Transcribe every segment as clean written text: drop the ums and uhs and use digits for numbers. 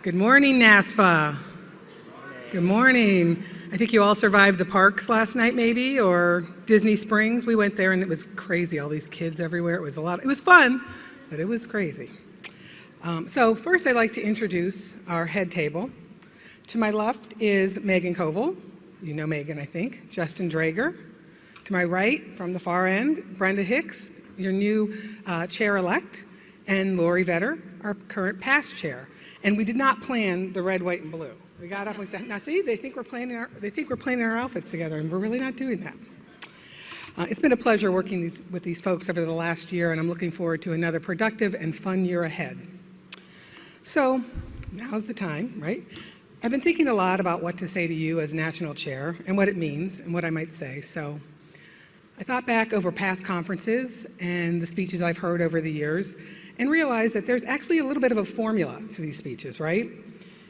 Good morning, NASFA. Good morning. I think you all survived the parks last night, maybe, or Disney Springs. We went there and it was crazy, all these kids everywhere. It was fun, but it was crazy. So first I'd like to introduce our head table. To my left is Megan Koval. You know Megan, I think. Justin Drager. To my right, from the far end, Brenda Hicks, your new chair-elect, and Lori Vetter, our current past chair. And we did not plan the red, white, and blue. We got up and we said, now see, they think we're planning our outfits together, and we're really not doing that. It's been a pleasure working with these folks over the last year, and I'm looking forward to another productive and fun year ahead. So now's the time, right? I've been thinking a lot about what to say to you as national chair and what it means and what I might say. So I thought back over past conferences and the speeches I've heard over the years and realized that there's actually a little bit of a formula to these speeches, right?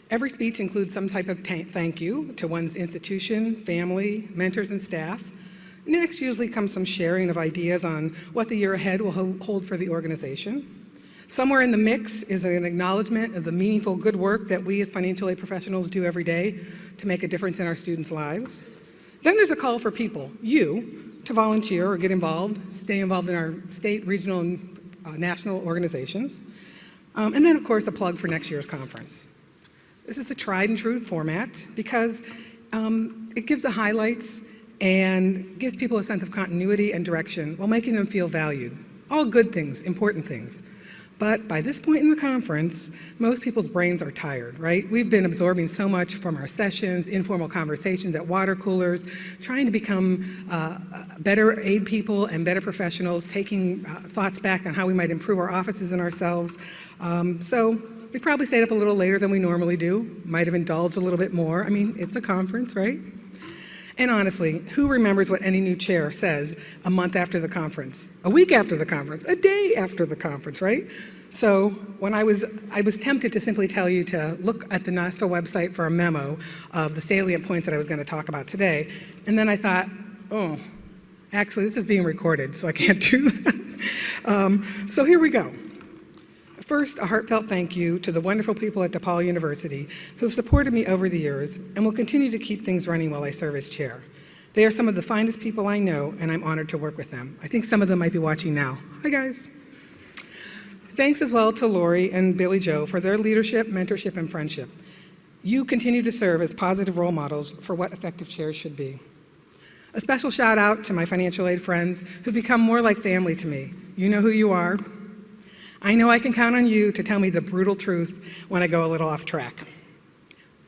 Every speech includes some type of thank you to one's institution, family, mentors, and staff. Next usually comes some sharing of ideas on what the year ahead will hold for the organization. Somewhere in the mix is an acknowledgement of the meaningful good work that we as financial aid professionals do every day to make a difference in our students' lives. Then there's a call for people, you, to volunteer or get involved, stay involved in our state, regional, and national organizations. And then, of course, a plug for next year's conference. This is a tried and true format because it gives the highlights and gives people a sense of continuity and direction while making them feel valued. All good things, important things. But by this point in the conference, most people's brains are tired, right? We've been absorbing so much from our sessions, informal conversations at water coolers, trying to become better aid people and better professionals, taking thoughts back on how we might improve our offices and ourselves. So we probably stayed up a little later than we normally do, might have indulged a little bit more. I mean, it's a conference, right? And honestly, who remembers what any new chair says a month after the conference, a week after the conference, a day after the conference, right? So when I was tempted to simply tell you to look at the NASFA website for a memo of the salient points that I was going to talk about today. And then I thought, oh, actually this is being recorded, so I can't do that. So here we go. First, a heartfelt thank you to the wonderful people at DePaul University who have supported me over the years and will continue to keep things running while I serve as chair. They are some of the finest people I know, and I'm honored to work with them. I think some of them might be watching now. Hi, guys. Thanks as well to Lori and Billy Joe for their leadership, mentorship, and friendship. You continue to serve as positive role models for what effective chairs should be. A special shout out to my financial aid friends who've become more like family to me. You know who you are. I know I can count on you to tell me the brutal truth when I go a little off track.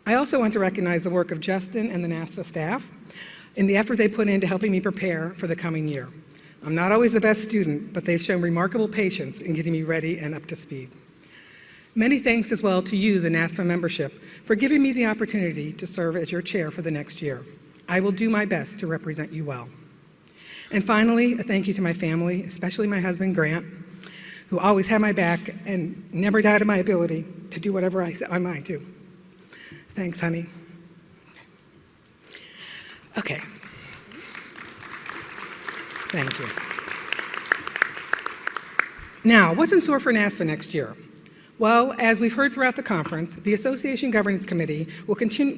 I also want to recognize the work of Justin and the NASFA staff in the effort they put into helping me prepare for the coming year. I'm not always the best student, but they've shown remarkable patience in getting me ready and up to speed. Many thanks as well to you, the NASFA membership, for giving me the opportunity to serve as your chair for the next year. I will do my best to represent you well. And finally, a thank you to my family, especially my husband, Grant, who always had my back and never doubted my ability to do whatever I set my mind to. Thanks, honey. Okay. Thank you. Now, what's in store for NASFA next year? Well, as we've heard throughout the conference, the Association Governance Committee will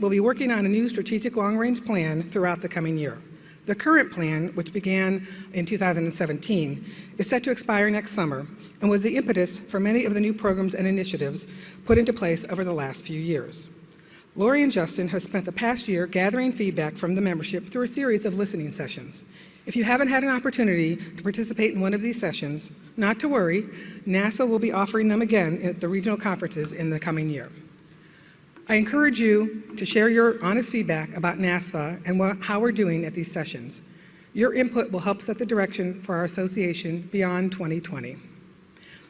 be working on a new strategic long-range plan throughout the coming year. The current plan, which began in 2017, is set to expire next summer and was the impetus for many of the new programs and initiatives put into place over the last few years. Lori and Justin have spent the past year gathering feedback from the membership through a series of listening sessions. If you haven't had an opportunity to participate in one of these sessions, not to worry, NASFA will be offering them again at the regional conferences in the coming year. I encourage you to share your honest feedback about NASFA and how we're doing at these sessions. Your input will help set the direction for our association beyond 2020.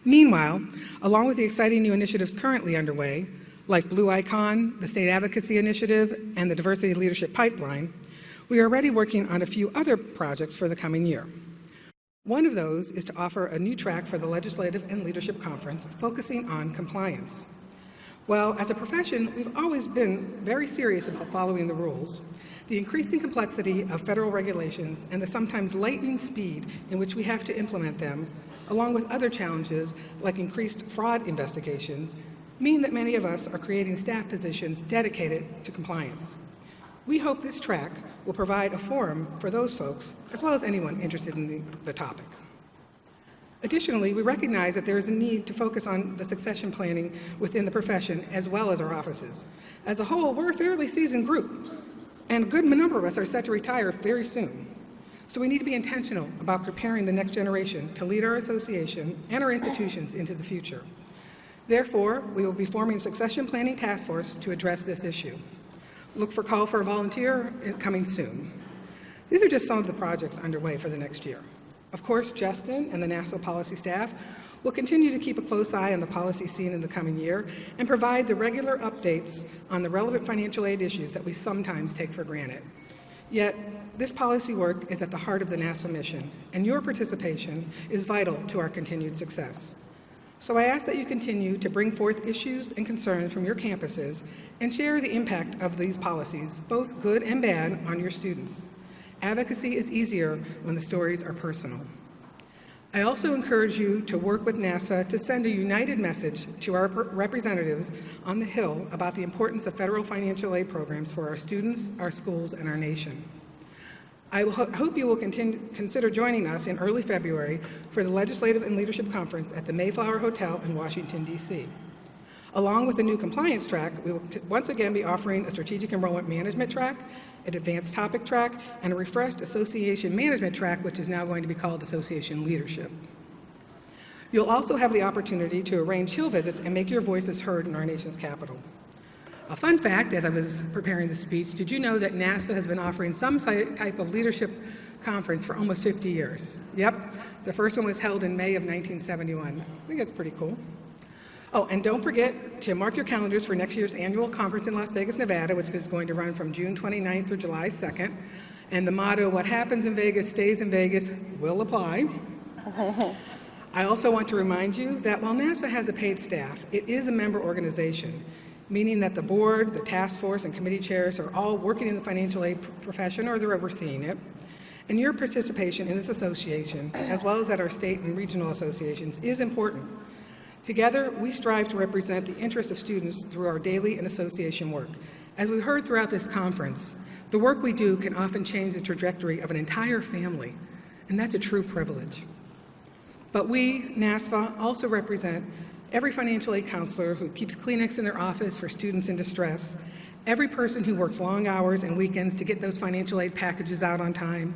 Meanwhile, along with the exciting new initiatives currently underway, like Blue Icon, the State Advocacy Initiative, and the Diversity Leadership Pipeline, we are already working on a few other projects for the coming year. One of those is to offer a new track for the Legislative and Leadership Conference focusing on compliance. Well, as a profession, we've always been very serious about following the rules. The increasing complexity of federal regulations and the sometimes lightning speed in which we have to implement them, along with other challenges like increased fraud investigations, mean that many of us are creating staff positions dedicated to compliance. We hope this track will provide a forum for those folks, as well as anyone interested in the topic. Additionally, we recognize that there is a need to focus on the succession planning within the profession as well as our offices. As a whole, we're a fairly seasoned group, and a good number of us are set to retire very soon. So we need to be intentional about preparing the next generation to lead our association and our institutions into the future. Therefore, we will be forming a succession planning task force to address this issue. Look for call for a volunteer coming soon. These are just some of the projects underway for the next year. Of course, Justin and the NASFA policy staff will continue to keep a close eye on the policy scene in the coming year and provide the regular updates on the relevant financial aid issues that we sometimes take for granted. Yet, this policy work is at the heart of the NASFA mission, and your participation is vital to our continued success. So I ask that you continue to bring forth issues and concerns from your campuses and share the impact of these policies, both good and bad, on your students. Advocacy is easier when the stories are personal. I also encourage you to work with NASFA to send a united message to our representatives on the Hill about the importance of federal financial aid programs for our students, our schools, and our nation. I hope you will consider joining us in early February for the Legislative and Leadership Conference at the Mayflower Hotel in Washington, D.C. Along with the new compliance track, we will once again be offering a strategic enrollment management track, an advanced topic track, and a refreshed association management track, which is now going to be called association leadership. You'll also have the opportunity to arrange Hill visits and make your voices heard in our nation's capital. A fun fact, as I was preparing the speech, did you know that NASFA has been offering some type of leadership conference for almost 50 years? Yep, the first one was held in May of 1971. I think that's pretty cool. Oh, and don't forget to mark your calendars for next year's annual conference in Las Vegas, Nevada, which is going to run from June 29th through July 2nd. And the motto, "What happens in Vegas stays in Vegas," will apply. I also want to remind you that while NASFA has a paid staff, it is a member organization, meaning that the board, the task force, and committee chairs are all working in the financial aid profession, or they're overseeing it. And your participation in this association, as well as at our state and regional associations, is important. Together, we strive to represent the interests of students through our daily and association work. As we heard throughout this conference, the work we do can often change the trajectory of an entire family, and that's a true privilege. But we, NASFA, also represent every financial aid counselor who keeps Kleenex in their office for students in distress, every person who works long hours and weekends to get those financial aid packages out on time,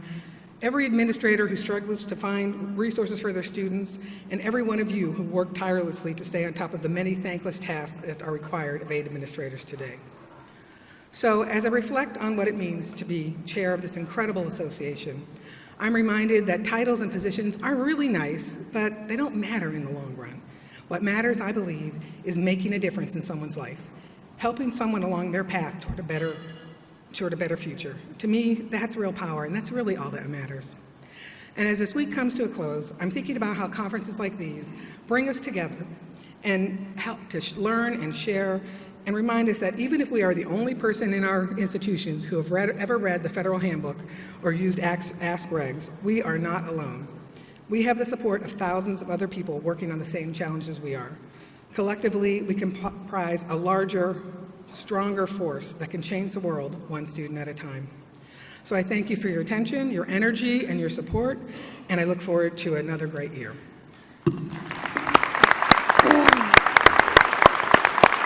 every administrator who struggles to find resources for their students, and every one of you who work tirelessly to stay on top of the many thankless tasks that are required of aid administrators today. So, as I reflect on what it means to be chair of this incredible association, I'm reminded that titles and positions are really nice, but they don't matter in the long run. What matters, I believe, is making a difference in someone's life, helping someone along their path toward a better future. To me, that's real power, and that's really all that matters. And as this week comes to a close, I'm thinking about how conferences like these bring us together and help to learn and share and remind us that even if we are the only person in our institutions who have ever read the federal handbook or used Ask Regs, we are not alone. We have the support of thousands of other people working on the same challenges we are. Collectively, we comprise a larger, stronger force that can change the world one student at a time. So I thank you for your attention, your energy, and your support, and I look forward to another great year.